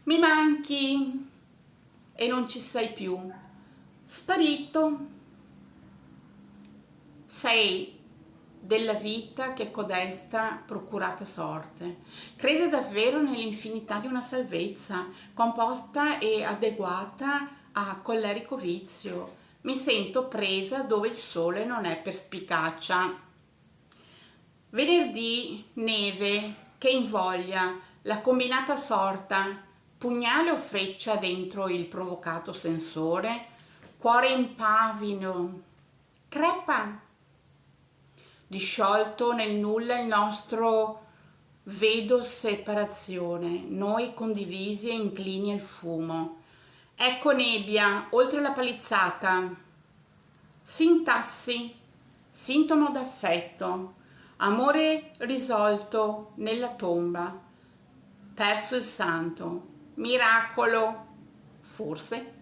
Mi manchi e non ci sei più, sparito. Sei della vita che codesta procurata sorte. Crede davvero nell'infinità di una salvezza, composta e adeguata a collerico vizio. Mi sento presa dove il sole non è perspicacia. Venerdì, neve, che invoglia, la combinata sorta, pugnale o freccia dentro il provocato sensore, cuore impavino, crepa, disciolto nel nulla il nostro vedo separazione, noi condivisi e inclini al fumo. Ecco nebbia, oltre la palizzata, sintassi, sintomo d'affetto, amore risolto nella tomba, perso il santo, miracolo, forse.